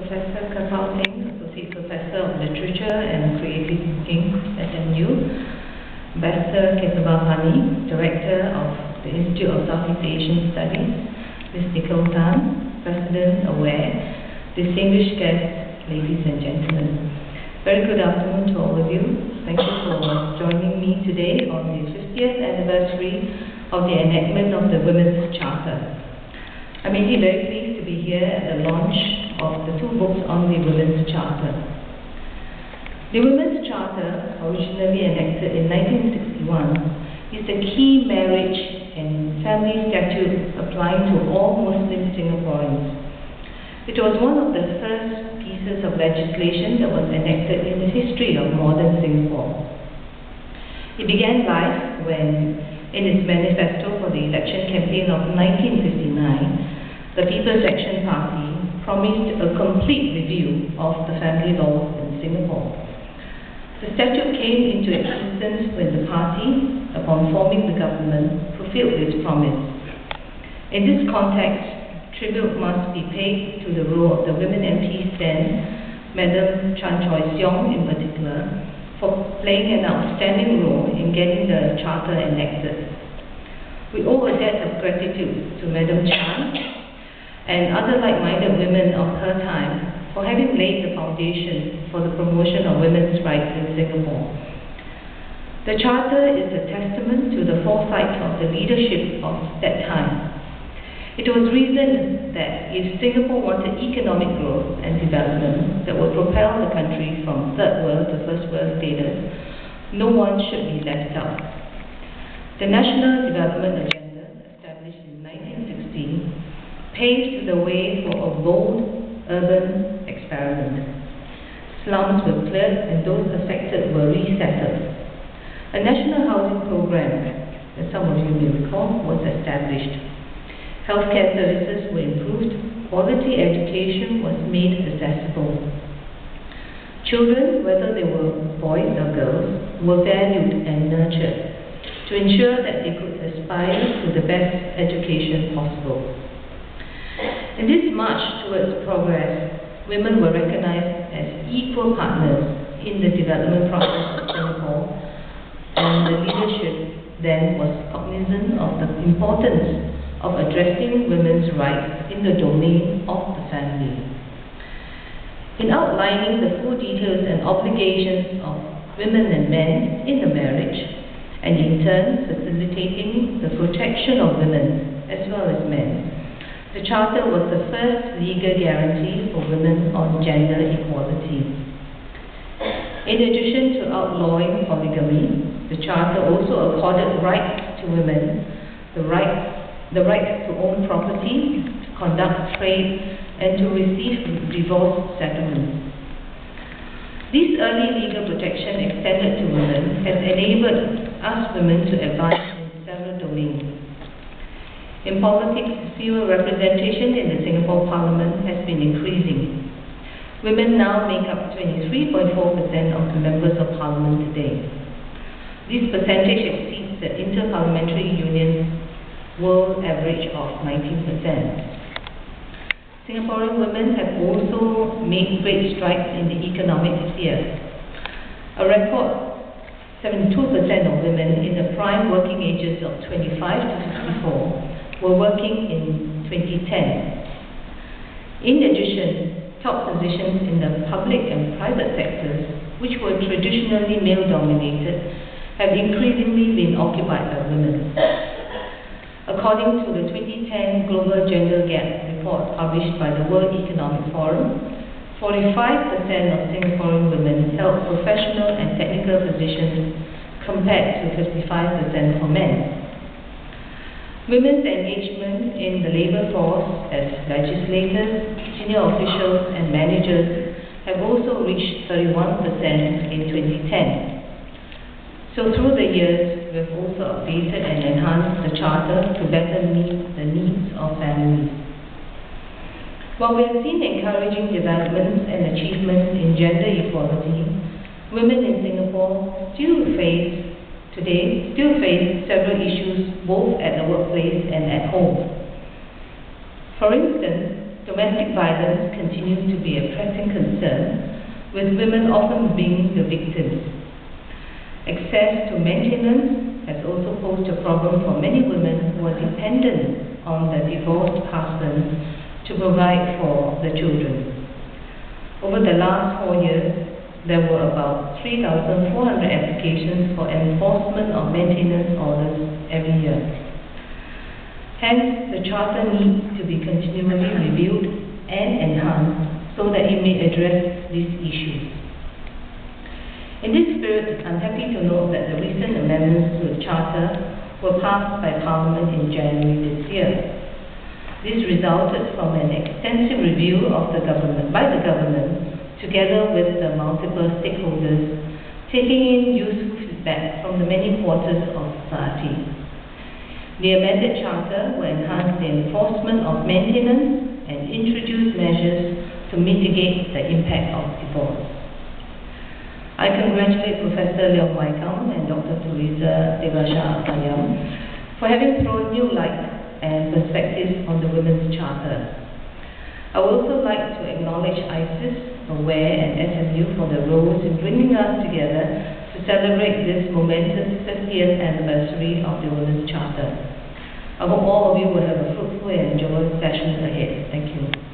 Professor Kapil Singh, Associate Professor of Literature and Creative Thinking, SMU, Ambassador Kesava Pani, Director of the Institute of Southeast Asian Studies, Ms. Nicole Tan, President AWARE, distinguished guests, ladies and gentlemen. Very good afternoon to all of you. Thank you for joining me today on the 50th anniversary of the enactment of the Women's Charter. I'm indeed very pleased to be here at the launch of the two books on the Women's Charter. The Women's Charter, originally enacted in 1961, is the key marriage and family statute applying to all Muslim Singaporeans. It was one of the first pieces of legislation that was enacted in the history of modern Singapore. It began life when, in its manifesto for the election campaign of 1959, the People's Action Party promised a complete review of the family laws in Singapore. The statute came into existence when the party, upon forming the government, fulfilled its promise. In this context, tribute must be paid to the role of the women MPs then, Madam Chan Choy Siong in particular, for playing an outstanding role in getting the Charter enacted. We owe a debt of gratitude to Madam Chan and other like-minded women of her time for having laid the foundation for the promotion of women's rights in Singapore. The Charter is a testament to the foresight of the leadership of that time. It was reasoned that if Singapore wanted economic growth and development that would propel the country from third world to first world status, no one should be left out. The National Development Agenda, established in 1916, paved the way for a bold urban experiment. Slums were cleared and those affected were resettled. A national housing program, as some of you may recall, was established. Healthcare services were improved, quality education was made accessible. Children, whether they were boys or girls, were valued and nurtured to ensure that they could aspire to the best education possible. In this march towards progress, women were recognized as equal partners in the development process of Singapore, and the leadership then was cognizant of the importance of addressing women's rights in the domain of the family. In outlining the full details and obligations of women and men in the marriage, and in turn facilitating the protection of women as well as men, the Charter was the first legal guarantee for women on gender equality. In addition to outlawing polygamy, the Charter also accorded rights to women, the right to own property, to conduct trade, and to receive divorce settlements. This early legal protection extended to women has enabled us women to advance in several domains. In politics, female representation in the Singapore Parliament has been increasing. Women now make up 23.4% of the members of Parliament today. This percentage exceeds the Inter-Parliamentary Union's world average of 19%. Singaporean women have also made great strides in the economic sphere. A record 72% of women in the prime working ages of 25 to 64 were working in 2010. In addition, top positions in the public and private sectors, which were traditionally male-dominated, have increasingly been occupied by women. According to the 2010 Global Gender Gap report published by the World Economic Forum, 45% of Singaporean women held professional and technical positions compared to 55% for men. Women's engagement in the labour force as legislators, senior officials and managers have also reached 31% in 2010. So through the years, we have also updated and enhanced the Charter to better meet the needs of families. While we have seen encouraging developments and achievements in gender equality, women in Singapore still face several issues both at the workplace and at home. For instance, domestic violence continues to be a pressing concern, with women often being the victims. Access to maintenance has also posed a problem for many women who are dependent on their divorced husbands to provide for the children. Over the last 4 years, there were about 3,400 applications for enforcement of maintenance orders every year. Hence, the Charter needs to be continually reviewed and enhanced so that it may address these issues. In this spirit, I'm happy to note that the recent amendments to the Charter were passed by Parliament in January this year. This resulted from an extensive review of the government, together with the multiple stakeholders, taking in useful feedback from the many quarters of society. The amended Charter will enhance the enforcement of maintenance and introduce measures to mitigate the impact of divorce. I congratulate Professor Leong Wai Kam and Dr. Teresa Devasha-Kanyam for having thrown new light and perspectives on the Women's Charter. I would also like to acknowledge ISIS, AWARE and SMU for their roles in bringing us together to celebrate this momentous 50th anniversary of the Women's Charter. I hope all of you will have a fruitful and enjoyable session ahead. Thank you.